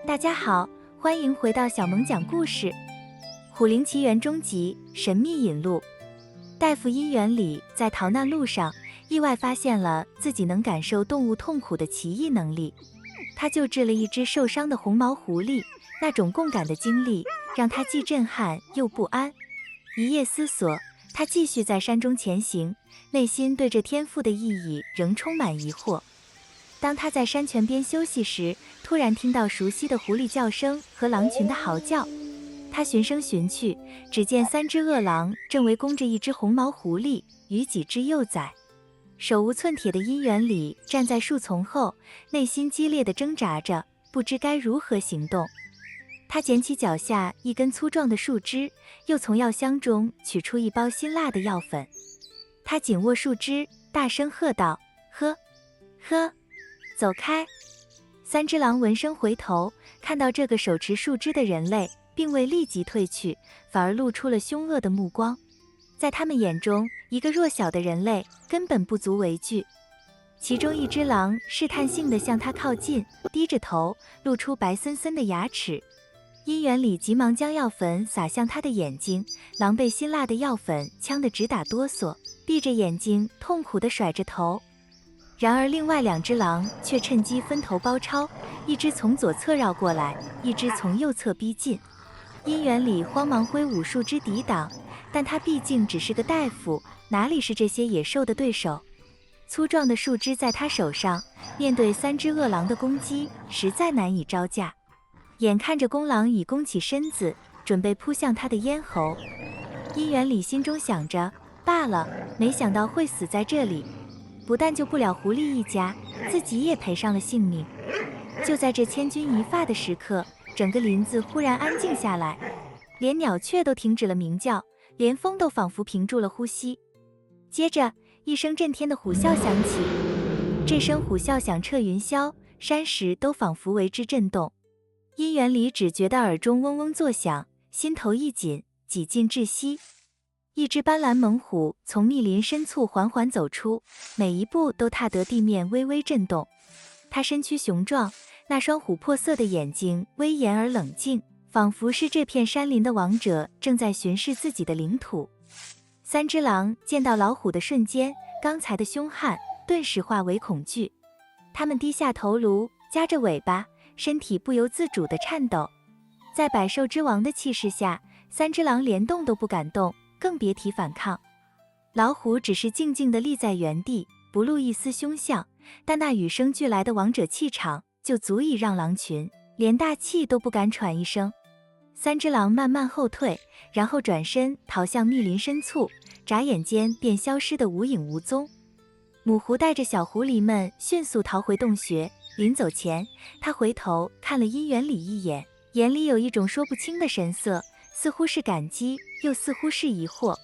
大家好，欢迎回到小萌讲故事。虎灵奇缘终极神秘引路。大夫因缘里在逃难路上，意外发现了自己能感受动物痛苦的奇异能力。他救治了一只受伤的红毛狐狸，那种共感的经历让他既震撼又不安。一夜思索，他继续在山中前行，内心对这天赋的意义仍充满疑惑。当他在山泉边休息时，突然听到熟悉的狐狸叫声和狼群的嚎叫。他循声寻去，只见三只恶狼正围攻着一只红毛狐狸与几只幼崽。手无寸铁的因缘里站在树丛后，内心激烈地挣扎着，不知该如何行动。他捡起脚下一根粗壮的树枝，又从药箱中取出一包辛辣的药粉。他紧握树枝，大声喝道：呵呵，走开！三只狼闻声回头，看到这个手持树枝的人类，并未立即退去，反而露出了凶恶的目光。在他们眼中，一个弱小的人类根本不足为惧。其中一只狼试探性地向他靠近，低着头，露出白森森的牙齿。因缘里急忙将药粉洒向他的眼睛，狼被辛辣的药粉呛得直打哆嗦，闭着眼睛痛苦地甩着头。然而另外两只狼却趁机分头包抄，一只从左侧绕过来，一只从右侧逼近。因缘里慌忙挥舞树枝抵挡，但他毕竟只是个大夫，哪里是这些野兽的对手？粗壮的树枝在他手上，面对三只恶狼的攻击，实在难以招架。眼看着公狼已弓起身子，准备扑向他的咽喉，因缘里心中想着，罢了，没想到会死在这里。不但救不了狐狸一家，自己也赔上了性命。就在这千钧一发的时刻，整个林子忽然安静下来，连鸟雀都停止了鸣叫，连风都仿佛屏住了呼吸。接着，一声震天的虎啸响起，这声虎啸响彻云霄，山石都仿佛为之震动。因缘里只觉得耳中嗡嗡作响，心头一紧，几近窒息。一只斑斓猛虎从密林深处缓缓走出，每一步都踏得地面微微震动。它身躯雄壮，那双琥珀色的眼睛威严而冷静，仿佛是这片山林的王者正在巡视自己的领土。三只狼见到老虎的瞬间，刚才的凶悍顿时化为恐惧。它们低下头颅，夹着尾巴，身体不由自主地颤抖。在百兽之王的气势下，三只狼连动都不敢动，更别提反抗。老虎只是静静地立在原地，不露一丝凶相，但那与生俱来的王者气场就足以让狼群连大气都不敢喘一声。三只狼慢慢后退，然后转身逃向密林深处，眨眼间便消失得无影无踪。母狐带着小狐狸们迅速逃回洞穴，临走前，他回头看了因缘里一眼，眼里有一种说不清的神色，似乎是感激，又似乎是疑惑。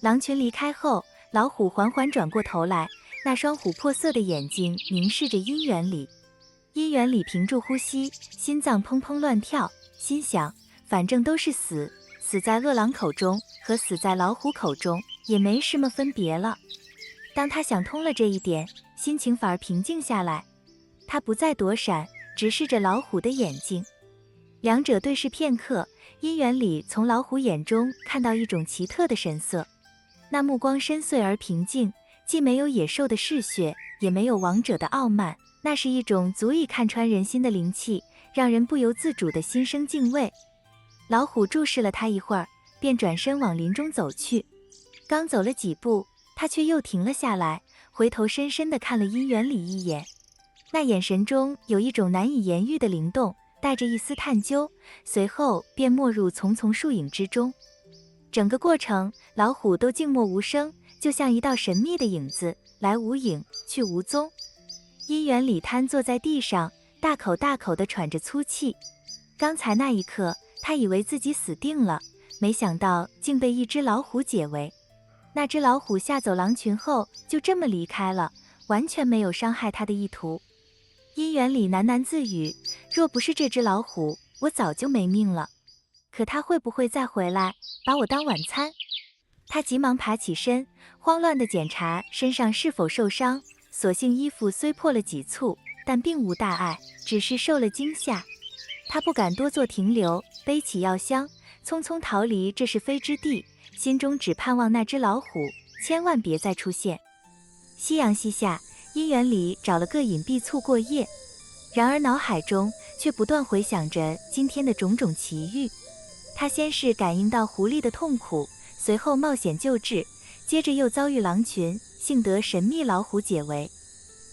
狼群离开后，老虎缓缓转过头来，那双琥珀色的眼睛凝视着因缘里。因缘里屏住呼吸，心脏砰砰乱跳，心想，反正都是死，死在恶狼口中和死在老虎口中也没什么分别了。当他想通了这一点，心情反而平静下来。他不再躲闪，直视着老虎的眼睛。两者对视片刻，因缘里从老虎眼中看到一种奇特的神色，那目光深邃而平静，既没有野兽的嗜血，也没有王者的傲慢，那是一种足以看穿人心的灵气，让人不由自主的心生敬畏。老虎注视了他一会儿，便转身往林中走去。刚走了几步，他却又停了下来，回头深深地看了因缘里一眼，那眼神中有一种难以言喻的灵动，带着一丝探究，随后便没入丛丛树影之中。整个过程，老虎都静默无声，就像一道神秘的影子，来无影，去无踪。因缘里瘫坐在地上，大口大口地喘着粗气。刚才那一刻，他以为自己死定了，没想到竟被一只老虎解围。那只老虎吓走狼群后，就这么离开了，完全没有伤害他的意图。因缘里喃喃自语，若不是这只老虎，我早就没命了。可他会不会再回来，把我当晚餐？他急忙爬起身，慌乱地检查身上是否受伤，所幸衣服虽破了几簇，但并无大碍，只是受了惊吓。他不敢多做停留，背起药箱，匆匆逃离这是非之地，心中只盼望那只老虎千万别再出现。夕阳西下，因缘里找了个隐蔽处过夜，然而脑海中却不断回想着今天的种种奇遇。他先是感应到狐狸的痛苦，随后冒险救治，接着又遭遇狼群，幸得神秘老虎解围。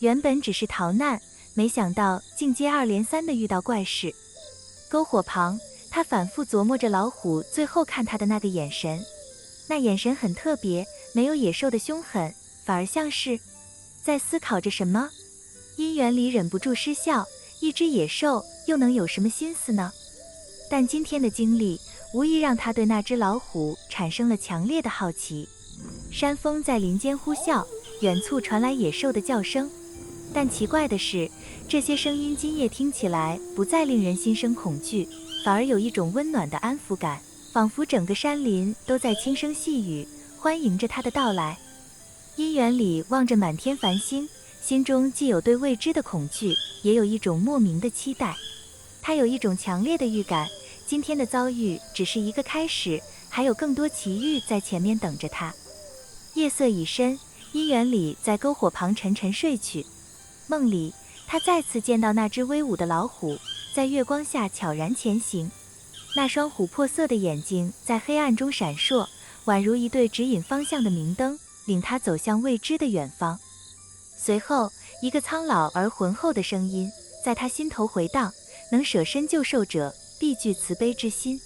原本只是逃难，没想到竟接二连三的遇到怪事。篝火旁，他反复琢磨着老虎最后看他的那个眼神，那眼神很特别，没有野兽的凶狠，反而像是在思考着什么。因缘里忍不住失笑，一只野兽又能有什么心思呢？但今天的经历无疑让他对那只老虎产生了强烈的好奇。山风在林间呼啸，远处传来野兽的叫声，但奇怪的是，这些声音今夜听起来不再令人心生恐惧，反而有一种温暖的安抚感，仿佛整个山林都在轻声细语，欢迎着他的到来。因缘里望着满天繁星，心中既有对未知的恐惧，也有一种莫名的期待。他有一种强烈的预感，今天的遭遇只是一个开始，还有更多奇遇在前面等着他。夜色已深，因缘里在篝火旁沉沉睡去。梦里，他再次见到那只威武的老虎，在月光下悄然前行。那双琥珀色的眼睛在黑暗中闪烁，宛如一对指引方向的明灯，领他走向未知的远方。随后，一个苍老而浑厚的声音在他心头回荡：能舍身救寿者，必具慈悲之心，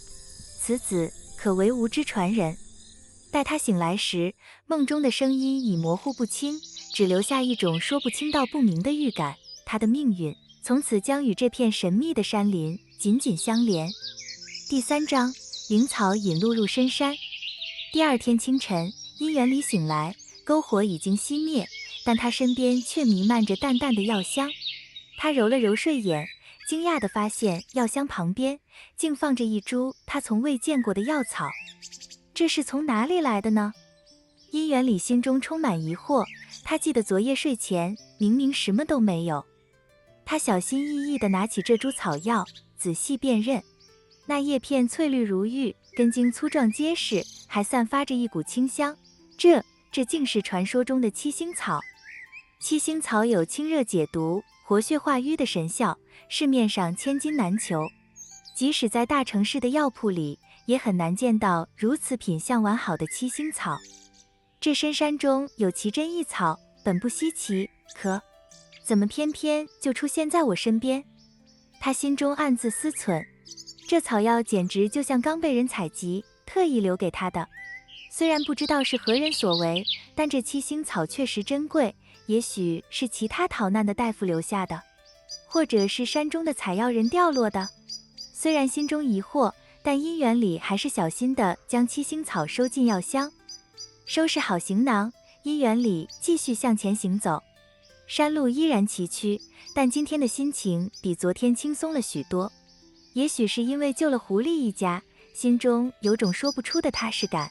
此子可为吾之传人。待他醒来时，梦中的声音已模糊不清，只留下一种说不清道不明的预感，他的命运从此将与这片神秘的山林紧紧相连。第3章，灵草引路入深山。第二天清晨，因缘里醒来，篝火已经熄灭，但他身边却弥漫着淡淡的药香。他揉了揉睡眼，惊讶地发现药箱旁边竟放着一株他从未见过的药草。这是从哪里来的呢？因缘里心中充满疑惑，他记得昨夜睡前明明什么都没有。他小心翼翼地拿起这株草药，仔细辨认，那叶片翠绿如玉，根茎粗壮结实，还散发着一股清香。这竟是传说中的七星草。七星草有清热解毒、活血化瘀的神效，市面上千金难求，即使在大城市的药铺里，也很难见到如此品相完好的七星草。这深山中有奇珍异草，本不稀奇，可怎么偏偏就出现在我身边？他心中暗自思忖，这草药简直就像刚被人采集，特意留给他的。虽然不知道是何人所为，但这七星草确实珍贵，也许是其他逃难的大夫留下的，或者是山中的采药人掉落的。虽然心中疑惑，但因缘里还是小心地将七星草收进药箱。收拾好行囊，因缘里继续向前行走。山路依然崎岖，但今天的心情比昨天轻松了许多。也许是因为救了狐狸一家，心中有种说不出的踏实感。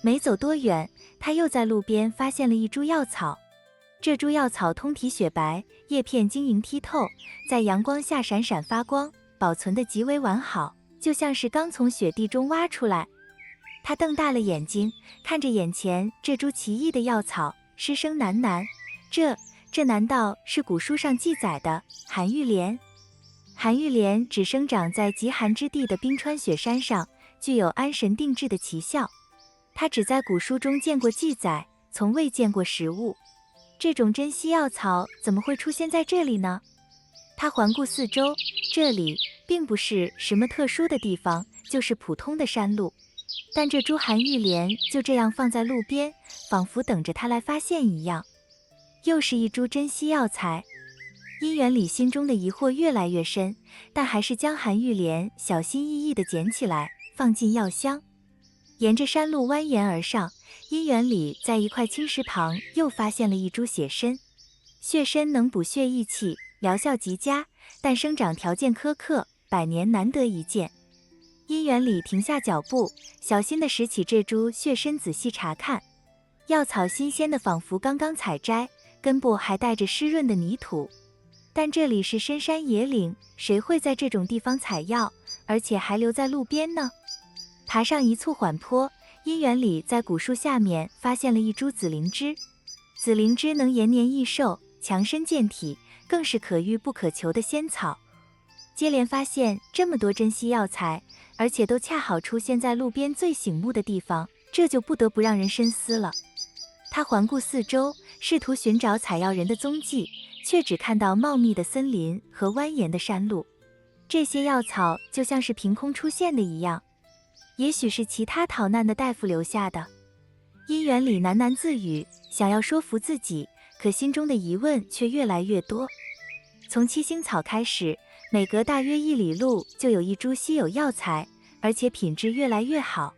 没走多远，他又在路边发现了一株药草。这株药草通体雪白，叶片晶莹剔透，在阳光下闪闪发光，保存得极为完好，就像是刚从雪地中挖出来。他瞪大了眼睛，看着眼前这株奇异的药草，失声喃喃：这难道是古书上记载的寒玉莲？寒玉莲只生长在极寒之地的冰川雪山上，具有安神定志的奇效。他只在古书中见过记载，从未见过实物。这种珍稀药草怎么会出现在这里呢？他环顾四周，这里并不是什么特殊的地方，就是普通的山路。但这株寒玉莲就这样放在路边，仿佛等着他来发现一样。又是一株珍稀药材。因缘里心中的疑惑越来越深，但还是将寒玉莲小心翼翼地捡起来，放进药箱。沿着山路蜿蜒而上，因缘里在一块青石旁又发现了一株血参。血参能补血益气，疗效极佳，但生长条件苛刻，百年难得一见。因缘里停下脚步，小心地拾起这株血参仔细查看。药草新鲜的仿佛刚刚采摘，根部还带着湿润的泥土。但这里是深山野岭，谁会在这种地方采药，而且还留在路边呢？爬上一簇缓坡，因缘里在古树下面发现了一株紫灵芝。紫灵芝能延年益寿，强身健体，更是可遇不可求的仙草。接连发现这么多珍稀药材，而且都恰好出现在路边最醒目的地方，这就不得不让人深思了。他环顾四周，试图寻找采药人的踪迹，却只看到茂密的森林和蜿蜒的山路。这些药草就像是凭空出现的一样，也许是其他逃难的大夫留下的。因缘里喃喃自语，想要说服自己，可心中的疑问却越来越多。从七星草开始，每隔大约1里路就有一株稀有药材，而且品质越来越好。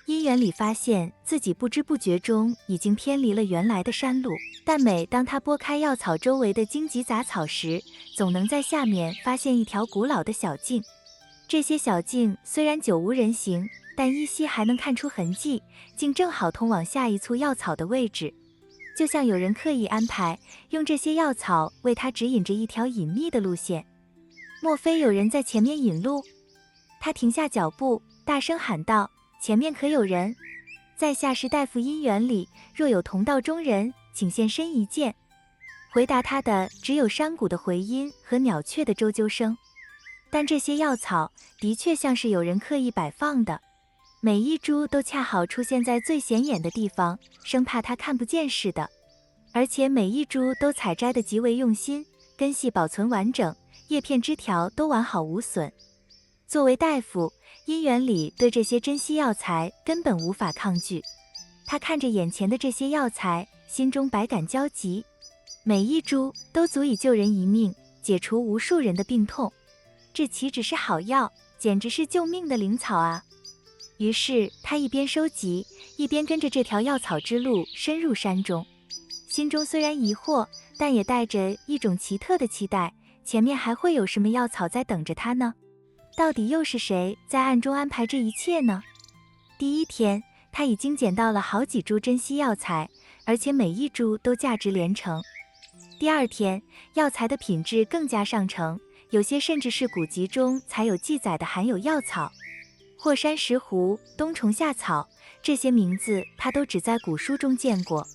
因缘里发现自己不知不觉中已经偏离了原来的山路，但每当他拨开药草周围的荆棘杂草时，总能在下面发现一条古老的小径。这些小径虽然久无人行，但依稀还能看出痕迹，竟正好通往下一簇药草的位置，就像有人刻意安排，用这些药草为他指引着一条隐秘的路线。莫非有人在前面引路？他停下脚步，大声喊道：“前面可有人？在下是大夫因缘里，若有同道中人，请现身一见。”回答他的只有山谷的回音和鸟雀的啁啾声。但这些药草的确像是有人刻意摆放的，每一株都恰好出现在最显眼的地方，生怕他看不见似的。而且每一株都采摘得极为用心，根系保存完整，叶片枝条都完好无损。作为大夫，因缘里对这些珍稀药材根本无法抗拒。他看着眼前的这些药材，心中百感交集，每一株都足以救人一命，解除无数人的病痛。这岂止是好药，简直是救命的灵草啊！于是他一边收集，一边跟着这条药草之路深入山中，心中虽然疑惑，但也带着一种奇特的期待，前面还会有什么药草在等着他呢？到底又是谁在暗中安排这一切呢？第一天，他已经捡到了好几株珍稀药材，而且每一株都价值连城。第二天，药材的品质更加上乘，有些甚至是古籍中才有记载的含有药草。霍山石斛、冬虫夏草，这些名字他都只在古书中见过。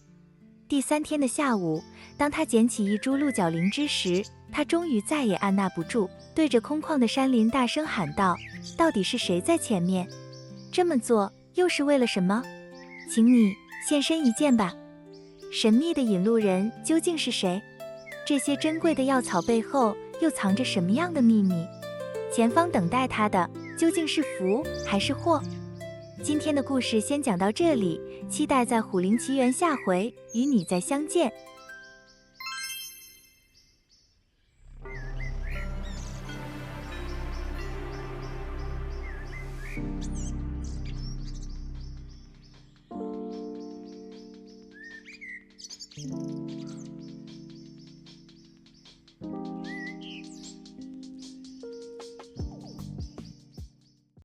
第三天的下午，当他捡起一株鹿角灵芝时，他终于再也按捺不住，对着空旷的山林大声喊道：“到底是谁在前面？这么做又是为了什么？请你现身一见吧！神秘的引路人究竟是谁？这些珍贵的药草背后又藏着什么样的秘密？前方等待他的究竟是福还是祸？”今天的故事先讲到这里，期待在虎灵奇缘下回与你再相见。